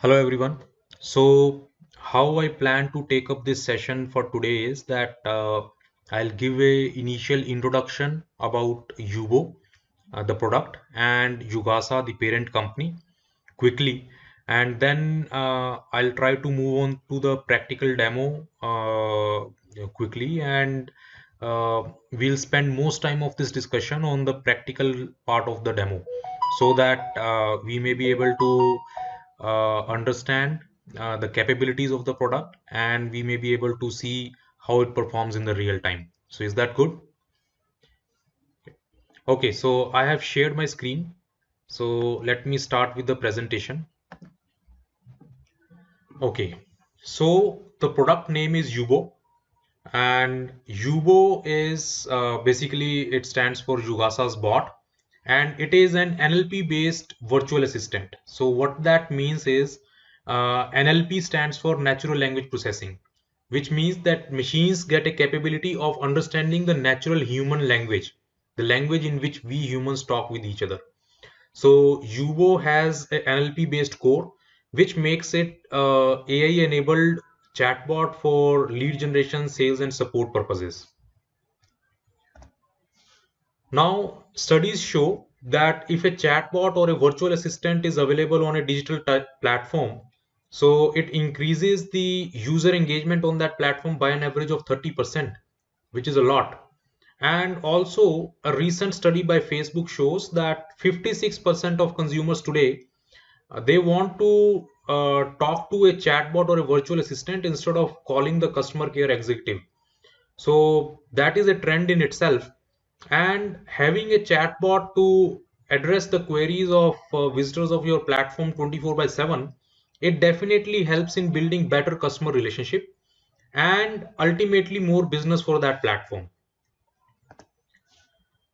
Hello everyone. So how I plan to take up this session for today is that I'll give a initial introduction about Yubo, the product, and Yugasa, the parent company, quickly, and then I'll try to move on to the practical demo quickly, and we'll spend most time of this discussion on the practical part of the demo, so that we may be able to understand the capabilities of the product, and we may be able to see how it performs in the real time. So is that good? Okay, so I have shared my screen. So let me start with the presentation. Okay, so the product name is Yubo, and Yubo is basically it stands for Yugasa's bot, and it is an NLP based virtual assistant. So what that means is NLP stands for natural language processing, which means that machines get a capability of understanding the natural human language, the language in which we humans talk with each other. So Yubo has an NLP based core, which makes it AI enabled chatbot for lead generation, sales, and support purposes. Now, studies show that if a chatbot or a virtual assistant is available on a digital platform, so it increases the user engagement on that platform by an average of 30%, which is a lot. And also, a recent study by Facebook shows that 56% of consumers today they want to talk to a chatbot or a virtual assistant instead of calling the customer care executive. So that is a trend in itself. And having a chatbot to address the queries of visitors of your platform 24 by 7, it definitely helps in building better customer relationship and ultimately more business for that platform.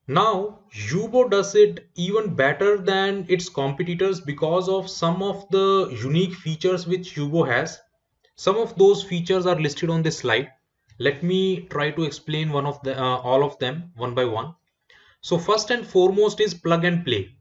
Now, Yubo does it even better than its competitors because of some of the unique features which Yubo has. Some of those features are listed on this slide. Let me try to explain all of them one by one. So first and foremost is plug and play.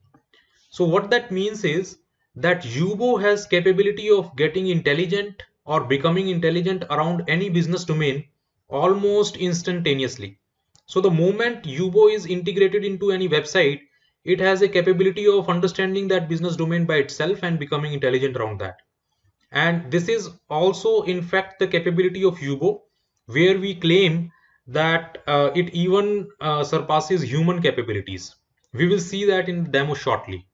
So what that means is that Yubo has capability of getting intelligent or becoming intelligent around any business domain almost instantaneously. So the moment Yubo is integrated into any website, it has a capability of understanding that business domain by itself and becoming intelligent around that. And this is also in fact the capability of Yubo, where we claim that it even surpasses human capabilities. We will see that in the demo shortly.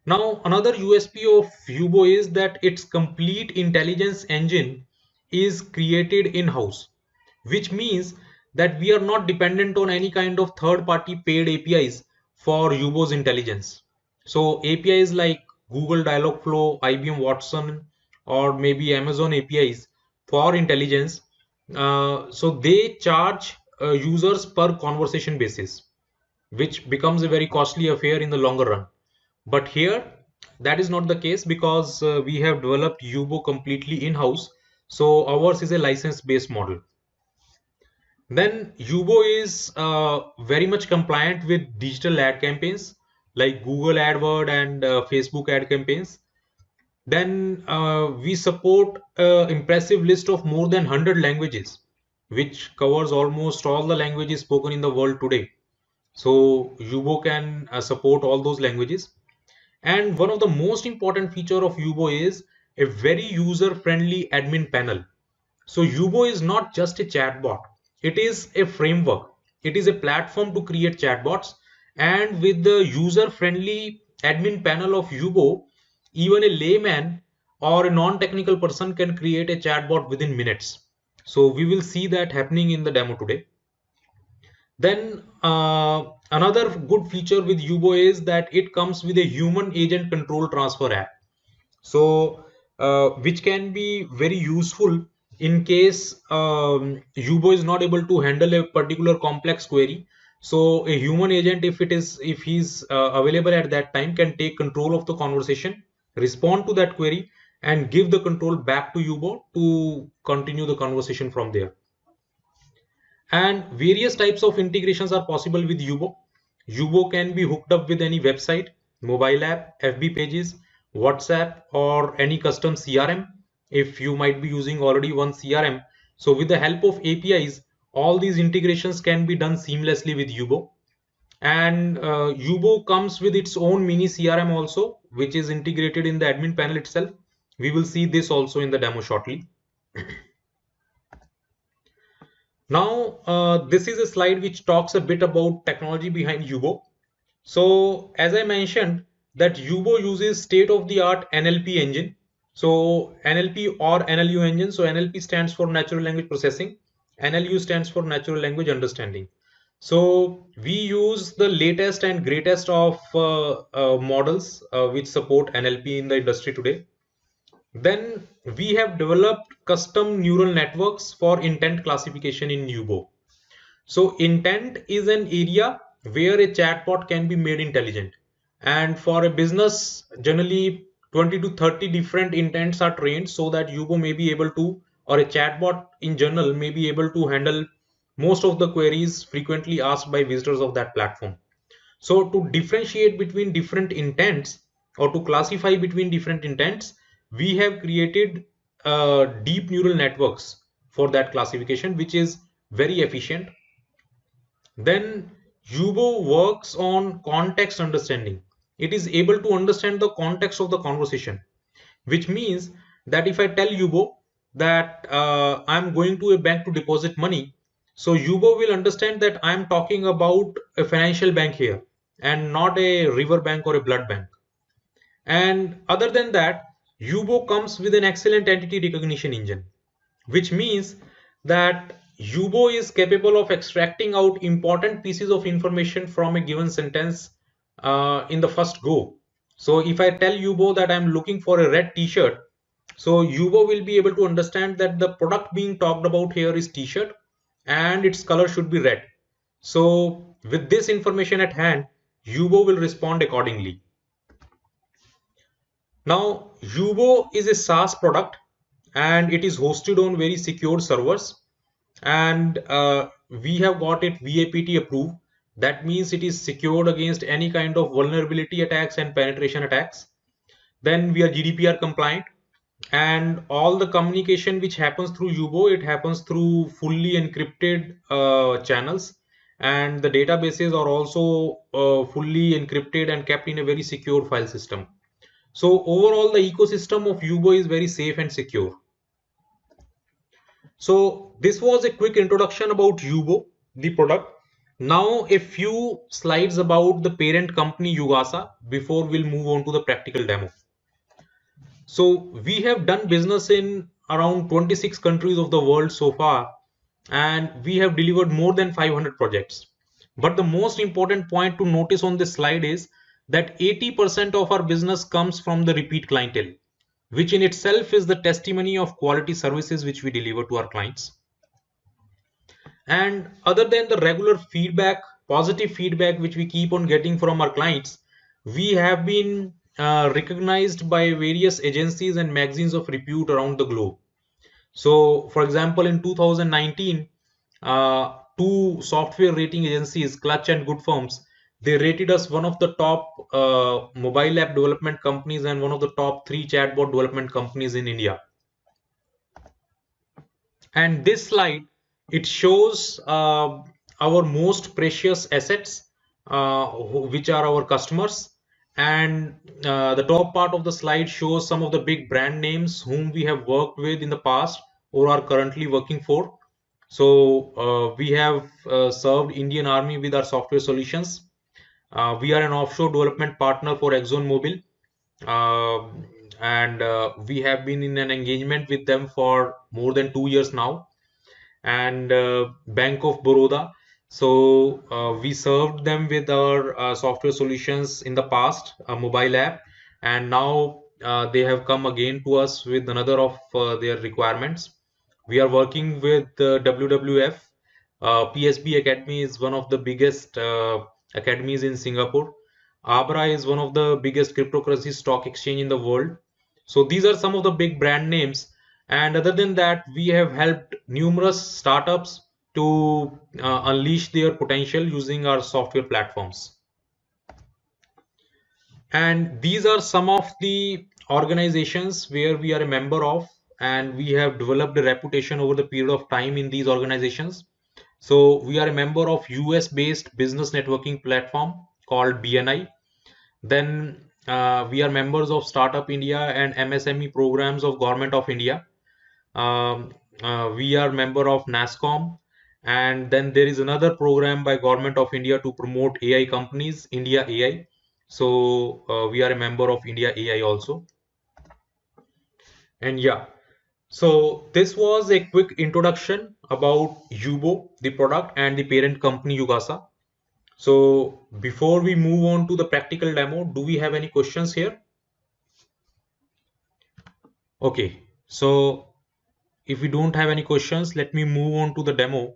Now, another USP of Yubo is that its complete intelligence engine is created in-house, which means that we are not dependent on any kind of third-party paid APIs for Yubo's intelligence. So APIs like Google Dialogflow, IBM Watson, or maybe Amazon APIs for intelligence, so they charge users per conversation basis, which becomes a very costly affair in the longer run. But here, that is not the case because we have developed Yubo completely in-house. So ours is a license-based model. Then Yubo is very much compliant with digital ad campaigns like Google AdWord and Facebook ad campaigns. Then we support an impressive list of more than 100 languages, which covers almost all the languages spoken in the world today. So Yubo can support all those languages. And one of the most important feature of Yubo is a very user-friendly admin panel. So Yubo is not just a chatbot. It is a framework. It is a platform to create chatbots. And with the user-friendly admin panel of Yubo, even a layman or a non-technical person can create a chatbot within minutes. So we will see that happening in the demo today. Then another good feature with Yubo is that it comes with a human agent control transfer app. So which can be very useful in case Yubo is not able to handle a particular complex query. So a human agent, if he's available at that time, can take control of the conversation, respond to that query, and give the control back to Yubo to continue the conversation from there. And various types of integrations are possible with Yubo. Yubo can be hooked up with any website, mobile app, FB pages, WhatsApp, or any custom CRM if you might be using already one CRM. So with the help of APIs, all these integrations can be done seamlessly with Yubo. And Yubo comes with its own mini CRM also, which is integrated in the admin panel itself. We will see this also in the demo shortly. Now, this is a slide which talks a bit about technology behind Yubo. So, as I mentioned, that Yubo uses state-of-the-art NLP engine. So, NLP or NLU engine. So, NLP stands for Natural Language Processing. NLU stands for Natural Language Understanding. So, we use the latest and greatest of models which support NLP in the industry today. Then we have developed custom neural networks for intent classification in Yubo. So intent is an area where a chatbot can be made intelligent. And for a business, generally 20 to 30 different intents are trained so that Yubo may be able to, or a chatbot in general may be able to handle most of the queries frequently asked by visitors of that platform. So to differentiate between different intents or to classify between different intents, we have created deep neural networks for that classification, which is very efficient. Then Yubo works on context understanding. It is able to understand the context of the conversation, which means that if I tell Yubo that I'm going to a bank to deposit money, so Yubo will understand that I'm talking about a financial bank here and not a river bank or a blood bank. And other than that, Yubo comes with an excellent entity recognition engine, which means that Yubo is capable of extracting out important pieces of information from a given sentence in the first go. So if I tell Yubo that I'm looking for a red t-shirt, so Yubo will be able to understand that the product being talked about here is t-shirt and its color should be red. So with this information at hand, Yubo will respond accordingly. Now, Yubo is a SaaS product and it is hosted on very secure servers, and we have got it VAPT approved. That means it is secured against any kind of vulnerability attacks and penetration attacks. Then we are GDPR compliant, and all the communication which happens through Yubo, it happens through fully encrypted channels, and the databases are also fully encrypted and kept in a very secure file system. So overall, the ecosystem of Yubo is very safe and secure. So this was a quick introduction about Yubo, the product. Now a few slides about the parent company Yugasa before we'll move on to the practical demo. So we have done business in around 26 countries of the world so far, and we have delivered more than 500 projects. But the most important point to notice on this slide is that 80% of our business comes from the repeat clientele, which in itself is the testimony of quality services which we deliver to our clients. And other than the regular feedback, positive feedback which we keep on getting from our clients, we have been recognized by various agencies and magazines of repute around the globe. So, for example, in 2019, two software rating agencies, Clutch and Good Firms, they rated us one of the top mobile app development companies and one of the top 3 chatbot development companies in India. And this slide, it shows our most precious assets, which are our customers. And the top part of the slide shows some of the big brand names whom we have worked with in the past or are currently working for. So we have served Indian Army with our software solutions. We are an offshore development partner for ExxonMobil. And we have been in an engagement with them for more than 2 years now. And Bank of Baroda. So we served them with our software solutions in the past, a mobile app, and now they have come again to us with another of their requirements. We are working with WWF. PSB Academy is one of the biggest academies in Singapore. Abra is one of the biggest cryptocurrency stock exchange in the world. So these are some of the big brand names. And other than that, we have helped numerous startups to unleash their potential using our software platforms. And these are some of the organizations where we are a member of, and we have developed a reputation over the period of time in these organizations. So we are a member of US based business networking platform called BNI. Then we are members of Startup India and MSME programs of Government of India. um, we are member of NASCOM, and then there is another program by Government of India to promote AI companies, India AI. So we are a member of India AI also. And yeah, so this was a quick introduction about Yubo, the product, and the parent company Yugasa. So before we move on to the practical demo, do we have any questions here? Okay, so if we don't have any questions, let me move on to the demo.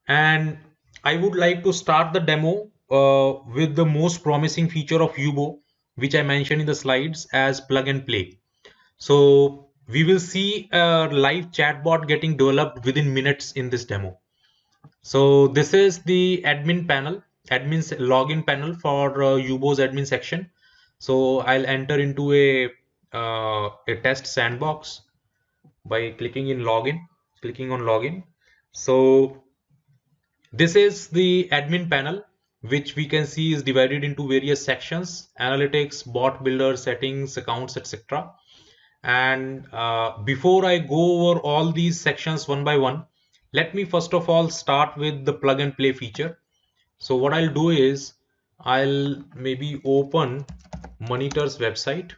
And I would like to start the demo with the most promising feature of Yubo, which I mentioned in the slides as plug and play. So we will see a live chatbot getting developed within minutes in this demo. So this is the admin panel, admin's login panel for Yubo's admin section. So I'll enter into a test sandbox by clicking in login, clicking on login. So this is the admin panel, which we can see is divided into various sections: analytics, bot builder, settings, accounts, etc. And before I go over all these sections one by one, let me first of all start with the plug and play feature. So what I'll do is I'll maybe open Monitor's website.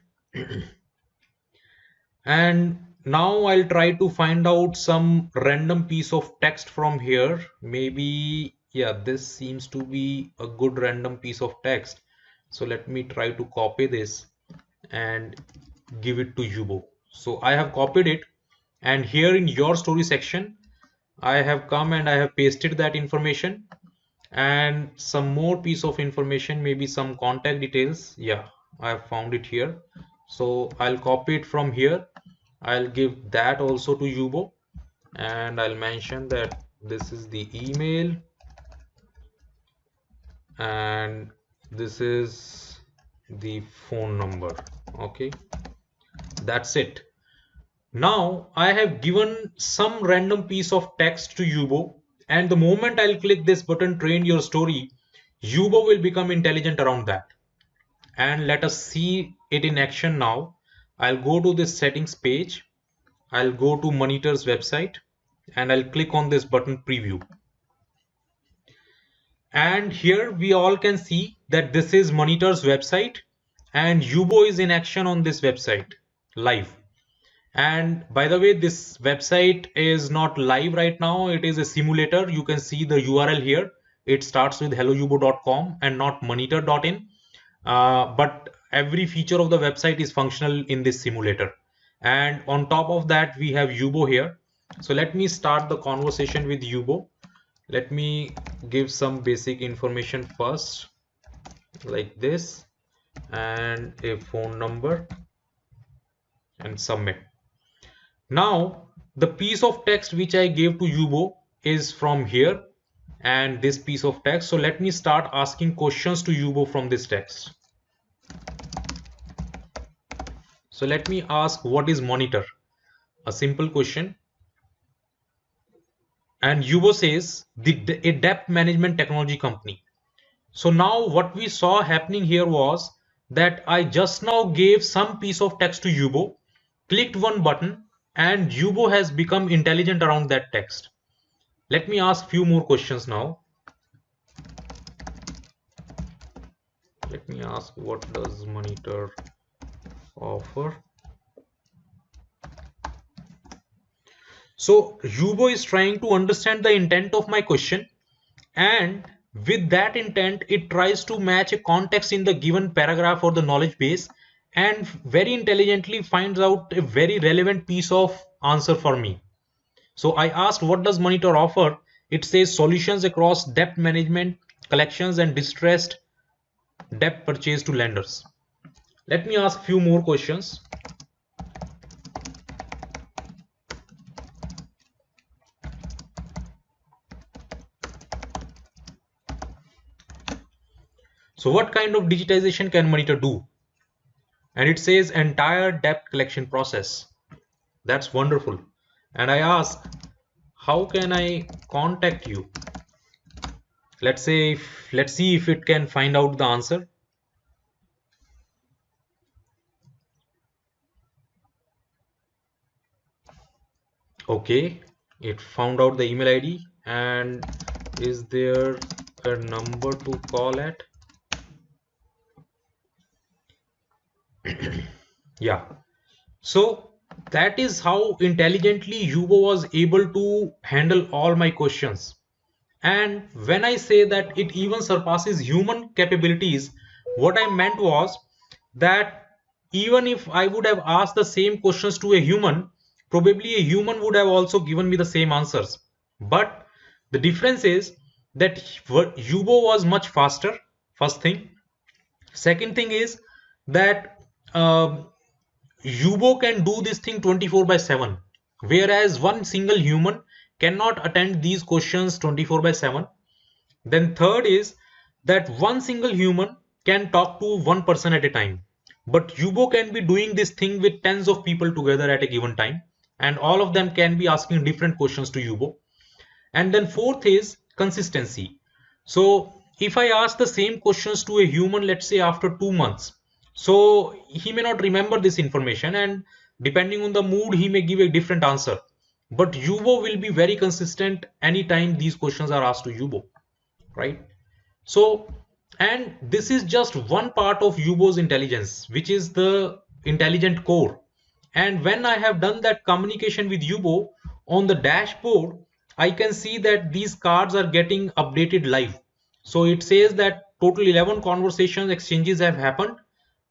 And now I'll try to find out some random piece of text from here. Maybe, yeah, this seems to be a good random piece of text. So let me try to copy this and give it to Yubo. So I have copied it, and here in your story section, I have come and I have pasted that information and some more piece of information, maybe some contact details. Yeah, I have found it here. So I'll copy it from here. I'll give that also to Yubo, and I'll mention that this is the email and this is the phone number. Okay, that's it. Now I have given some random piece of text to Yubo, and the moment I'll click this button, train your story, Yubo will become intelligent around that. And let us see it in action now. I'll go to this settings page. I'll go to Monitor's website and I'll click on this button preview. And here we all can see that this is Monitor's website and Yubo is in action on this website live. And by the way, this website is not live right now. It is a simulator. You can see the URL here. It starts with helloyubo.com and not monitor.in. But every feature of the website is functional in this simulator. And on top of that, we have Yubo here. So let me start the conversation with Yubo. Let me give some basic information first, like this, and a phone number, and submit. Now, the piece of text which I gave to Yubo is from here and this piece of text. So let me start asking questions to Yubo from this text. So let me ask, what is Monitor? A simple question. And Yubo says a debt management technology company. So now what we saw happening here was that I just now gave some piece of text to Yubo, clicked one button, and Yubo has become intelligent around that text. Let me ask few more questions now. Let me ask, what does Monitor offer? So Yubo is trying to understand the intent of my question, and with that intent it tries to match a context in the given paragraph or the knowledge base and very intelligently finds out a very relevant piece of answer for me. So I asked, what does Monitor offer? It says solutions across debt management, collections, and distressed debt purchase to lenders. Let me ask few more questions. So what kind of digitization can Monitor do? And it says entire debt collection process. That's wonderful. And I ask, how can I contact you? Let's see if it can find out the answer. Okay, it found out the email ID. And is there a number to call at? Yeah. So that is how intelligently Yubo was able to handle all my questions. And when I say that it even surpasses human capabilities, what I meant was that even if I would have asked the same questions to a human, probably a human would have also given me the same answers. But the difference is that Yubo was much faster, first thing. Second thing is that Yubo can do this thing 24 by 7, whereas one single human cannot attend these questions 24 by 7. Then third is that one single human can talk to one person at a time. But Yubo can be doing this thing with tens of people together at a given time, and all of them can be asking different questions to Yubo. And then fourth is consistency. So if I ask the same questions to a human, let's say after 2 months, so he may not remember this information, and depending on the mood, he may give a different answer. But Yubo will be very consistent anytime these questions are asked to Yubo, right? So, and this is just one part of Yubo's intelligence, which is the intelligent core. And when I have done that communication with Yubo on the dashboard, I can see that these cards are getting updated live. So it says that total 11 conversations exchanges have happened.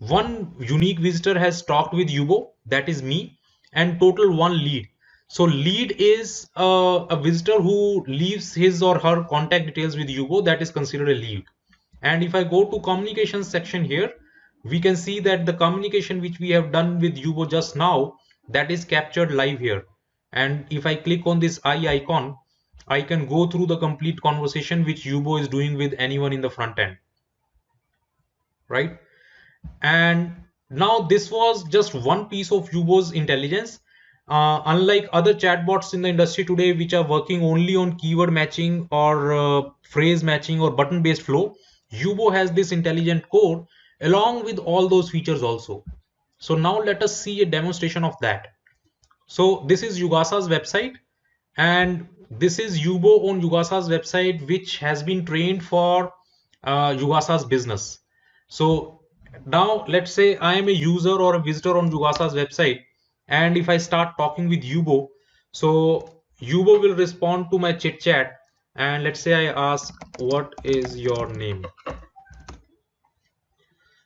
One unique visitor has talked with Yubo, that is me, and total one lead. So lead is a visitor who leaves his or her contact details with Yubo, that is considered a lead. And if I go to communication section here, we can see that the communication which we have done with Yubo just now, that is captured live here. And if I click on this eye icon, I can go through the complete conversation which Yubo is doing with anyone in the front end, right? And now this was just one piece of Yubo's intelligence. Unlike other chatbots in the industry today, which are working only on keyword matching or phrase matching or button based flow, Yubo has this intelligent core along with all those features also. So now let us see a demonstration of that. So this is Yugasa's website, and this is Yubo on Yugasa's website, which has been trained for Yugasa's business. So now let's say I am a user or a visitor on Yugasa's website, and if I start talking with Yubo, so Yubo will respond to my chit chat, and let's say I ask, what is your name?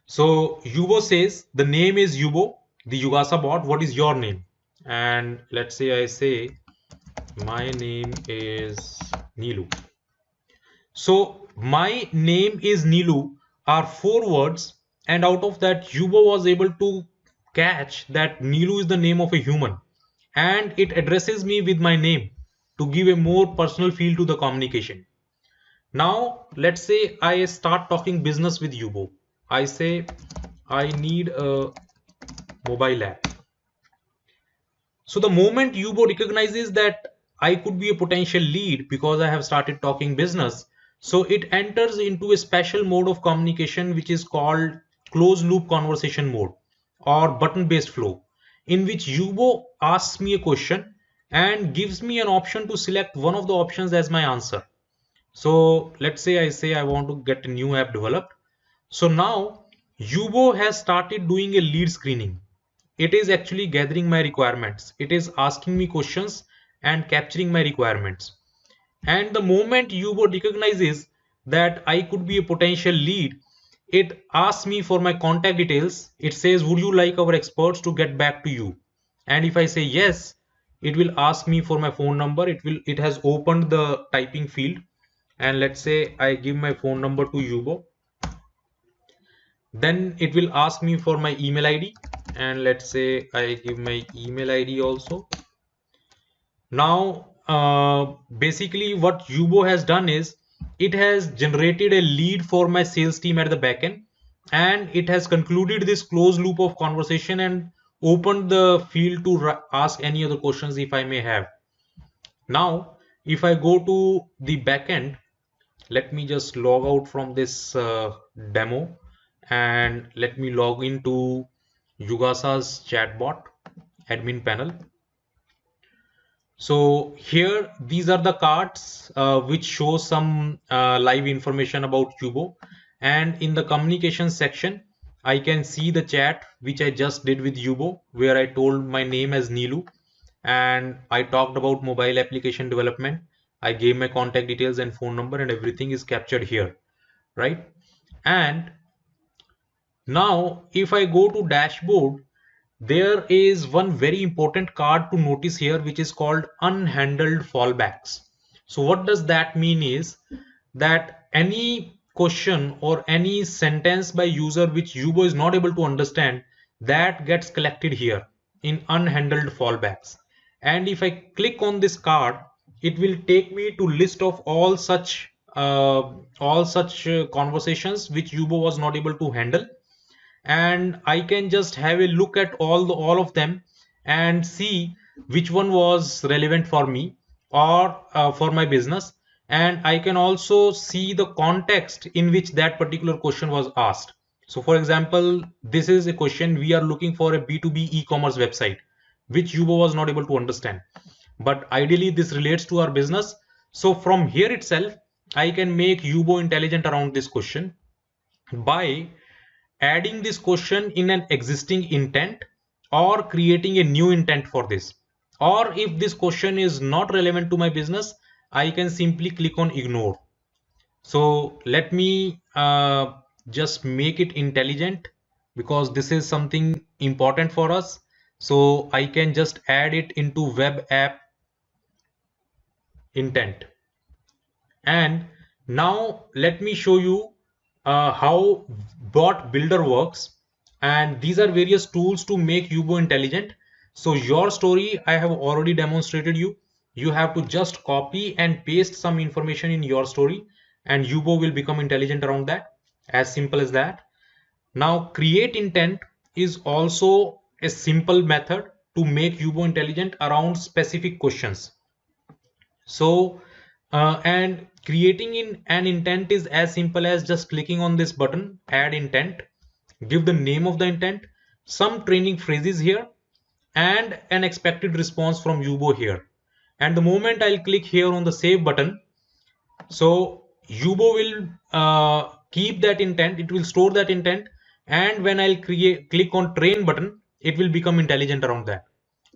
So Yubo says the name is Yubo, the Yugasa bot, what is your name? And let's say I say my name is Nilu. So my name is Nilu are 4 words, and out of that Yubo was able to catch that Nilu is the name of a human, and it addresses me with my name to give a more personal feel to the communication. Now let's say I start talking business with Yubo. I say I need a mobile app. So the moment Yubo recognizes that I could be a potential lead because I have started talking business, so it enters into a special mode of communication which is called closed loop conversation mode or button based flow, in which Yubo asks me a question and gives me an option to select one of the options as my answer. So let's say I want to get a new app developed. So now Yubo has started doing a lead screening. It is actually gathering my requirements. It is asking me questions and capturing my requirements. And the moment Yubo recognizes that I could be a potential lead, it asks me for my contact details. It says, would you like our experts to get back to you? And if I say yes, it will ask me for my phone number. It has opened the typing field, and let's say I give my phone number to Yubo. Then it will ask me for my email ID, and let's say I give my email ID also. Now basically what Yubo has done is it has generated a lead for my sales team at the backend, and it has concluded this closed loop of conversation and opened the field to ask any other questions if I may have. Now, if I go to the backend, let me just log out from this demo and let me log into Yugasa's chatbot admin panel. So here, these are the cards which show some live information about Yubo. And in the communication section, I can see the chat which I just did with Yubo, where I told my name as Neelu and I talked about mobile application development. I gave my contact details and phone number, and everything is captured here, right? And now if I go to dashboard, there is one very important card to notice here, which is called unhandled fallbacks. So what does that mean is that any question or any sentence by user which Yubo is not able to understand, that gets collected here in unhandled fallbacks. And if I click on this card, it will take me to list of all such conversations which Yubo was not able to handle, and I can just have a look at all of them and see which one was relevant for me or for my business. And I can also see the context in which that particular question was asked. So for example, this is a question: we are looking for a B2B e-commerce website, which Yubo was not able to understand, but ideally this relates to our business. So from here itself, I can make Yubo intelligent around this question by adding this question in an existing intent or creating a new intent for this. Or if this question is not relevant to my business, I can simply click on ignore. So let me just make it intelligent, because this is something important for us. So I can just add it into web app intent. And now let me show you how bot builder works. And these are various tools to make Yubo intelligent. So your story, I have already demonstrated you. You have to just copy and paste some information in your story, and Yubo will become intelligent around that. As simple as that. Now, create intent is also a simple method to make Yubo intelligent around specific questions. So, and creating in an intent is as simple as just clicking on this button, add intent, give the name of the intent, some training phrases here, and an expected response from Yubo here. And the moment I'll click here on the save button, so Yubo will keep that intent, it will store that intent, and when I'll click on train button, it will become intelligent around that.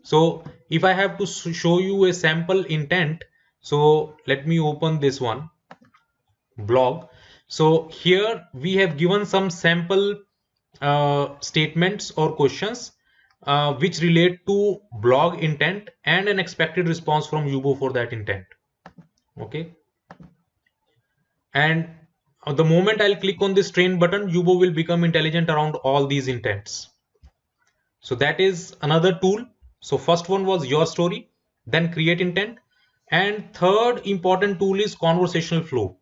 So if I have to show you a sample intent, so let me open this one, blog. So here we have given some sample statements or questions which relate to blog intent and an expected response from Yubo for that intent. Okay. And the moment I'll click on this train button, Yubo will become intelligent around all these intents. So that is another tool. So first one was your story, then create intent. And third important tool is conversational flow.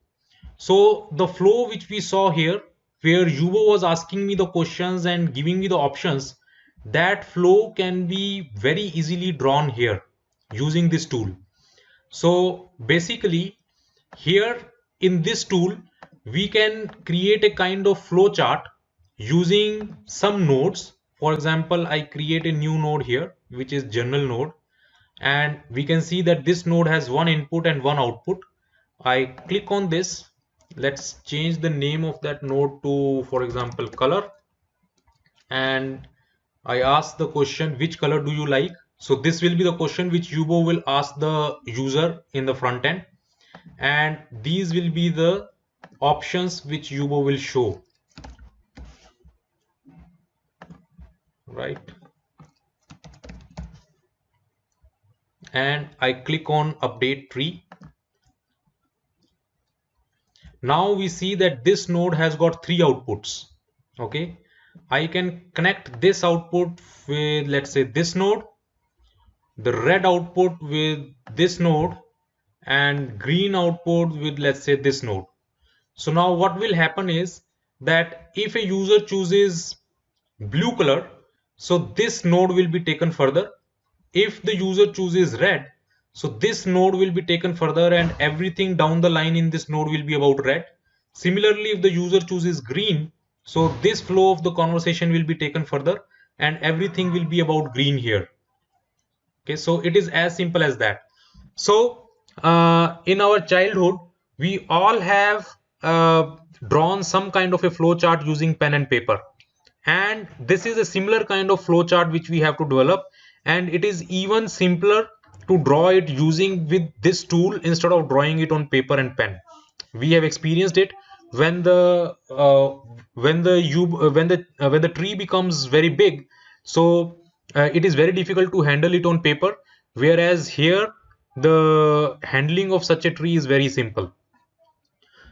So the flow which we saw here, where Yubo was asking me the questions and giving me the options, that flow can be very easily drawn here using this tool. So basically here in this tool, we can create a kind of flow chart using some nodes. For example, I create a new node here, which is general node. And we can see that this node has one input and one output. I click on this. Let's change the name of that node to, for example, color. And I ask the question, which color do you like? So this will be the question which Yubo will ask the user in the front end. And these will be the options which Yubo will show. Right. And I click on update tree. Now we see that this node has got 3 outputs. Okay. I can connect this output with, let's say, this node, the red output with this node, and green output with, let's say, this node. So now what will happen is that if a user chooses blue color, so this node will be taken further. If the user chooses red, so this node will be taken further and everything down the line in this node will be about red. Similarly, if the user chooses green, so this flow of the conversation will be taken further and everything will be about green here. Okay, so it is as simple as that. So in our childhood, we all have drawn some kind of a flow chart using pen and paper, and this is a similar kind of flow chart which we have to develop, and it is even simpler to draw it using with this tool instead of drawing it on paper and pen. We have experienced it when the tree becomes very big, so it is very difficult to handle it on paper, whereas here the handling of such a tree is very simple.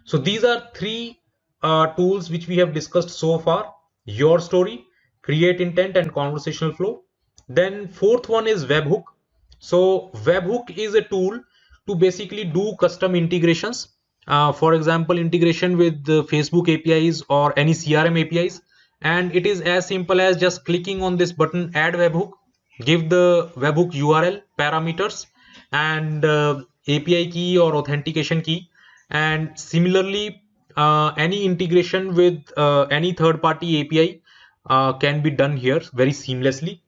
So these are three tools which we have discussed so far: your story, create intent, and conversational flow. Then fourth one is webhook. So webhook is a tool to basically do custom integrations. For example, integration with the Facebook APIs or any CRM APIs. And it is as simple as just clicking on this button, add webhook, give the webhook URL, parameters, and API key or authentication key. And similarly, any integration with any third-party API can be done here very seamlessly.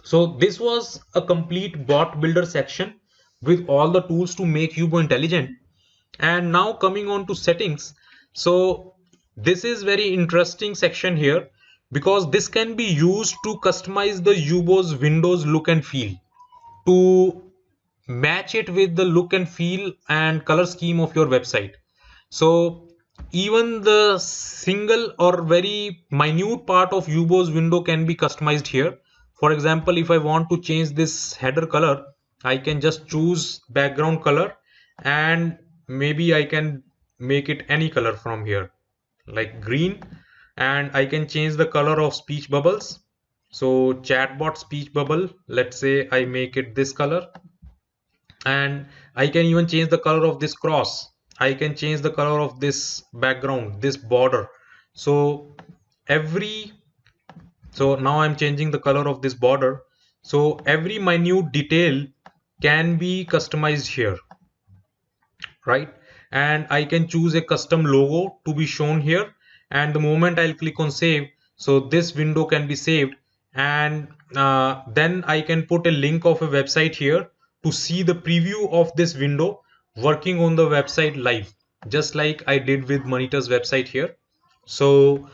So this was a complete bot builder section with all the tools to make Yubo intelligent. And now coming on to settings. So this is very interesting section here because this can be used to customize the Yubo's Windows look and feel to match it with the look and feel and color scheme of your website. So even the single or very minute part of Yubo's window can be customized here. For example, if I want to change this header color, I can just choose background color and maybe I can make it any color from here, like green, and I can change the color of speech bubbles. So chatbot speech bubble, let's say I make it this color, and I can even change the color of this cross. I can change the color of this background, this border. So every so now I'm changing the color of this border. So every minute detail can be customized here, right? And I can choose a custom logo to be shown here, and the moment I'll click on save, so this window can be saved, and then I can put a link of a website here to see the preview of this window working on the website live, just like I did with Monita's website here. So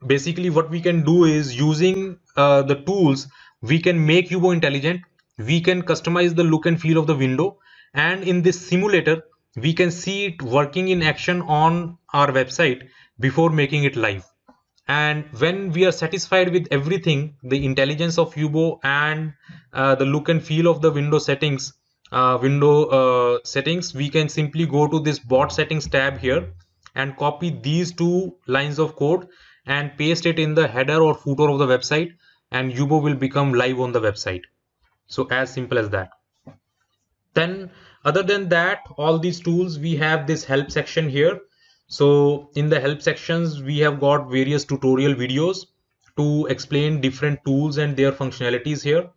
basically what we can do is using the tools, we can make Yubo intelligent, we can customize the look and feel of the window, and in this simulator we can see it working in action on our website before making it live. And when we are satisfied with everything, the intelligence of Yubo and the look and feel of the window settings, we can simply go to this bot settings tab here and copy these two lines of code and paste it in the header or footer of the website, and Yubo will become live on the website. So as simple as that. Then other than that, all these tools, we have this help section here. So in the help sections, we have got various tutorial videos to explain different tools and their functionalities here.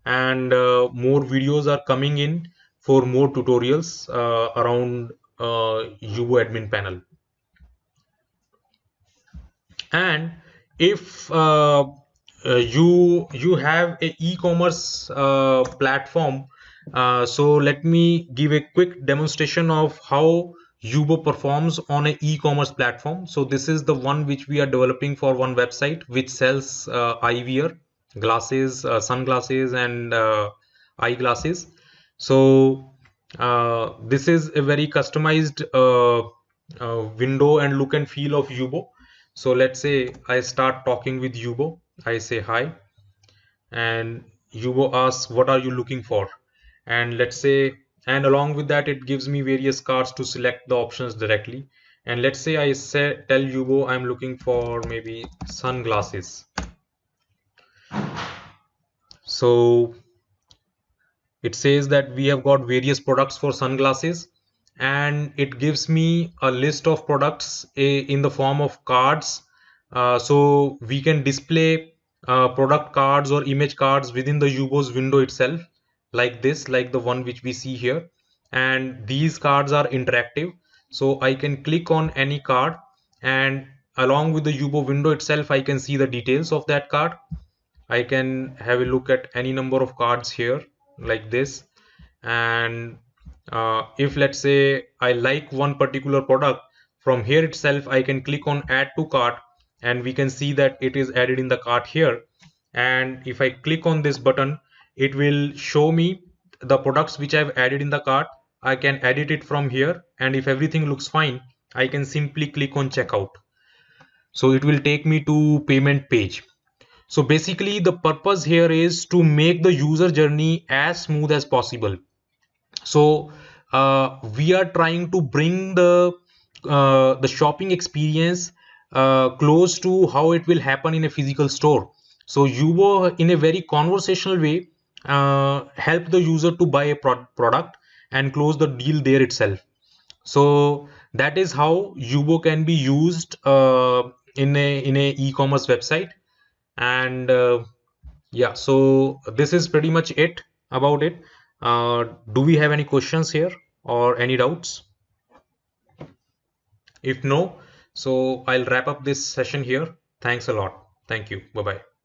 And more videos are coming in for more tutorials around Yubo admin panel. And if you have a e-commerce platform, so let me give a quick demonstration of how Yubo performs on an e-commerce platform. So this is the one which we are developing for one website which sells eyewear, glasses, sunglasses, and eyeglasses. So this is a very customized window and look and feel of Yubo. So let's say I start talking with Yubo. I say hi, and Yubo asks, "What are you looking for?" And let's say, and along with that, it gives me various cards to select the options directly. And let's say I tell Yubo I'm looking for maybe sunglasses. So it says that we have got various products for sunglasses, and it gives me a list of products in the form of cards. So we can display product cards or image cards within the Yubo's window itself, like this, like the one which we see here. And these cards are interactive, so I can click on any card, and along with the Yubo window itself, I can see the details of that card. I can have a look at any number of cards here, like this. And if let's say I like one particular product, from here itself I can click on add to cart, and we can see that it is added in the cart here. And if I click on this button, it will show me the products which I've added in the cart. I can edit it from here, and if everything looks fine, I can simply click on checkout. So it will take me to payment page. So basically the purpose here is to make the user journey as smooth as possible. So we are trying to bring the shopping experience close to how it will happen in a physical store. So Yubo, in a very conversational way, help the user to buy a product and close the deal there itself. So that is how Yubo can be used in a e-commerce website. And yeah, so this is pretty much it about it. Do we have any questions here or any doubts? If no, so I'll wrap up this session here. Thanks a lot. Thank you. Bye bye.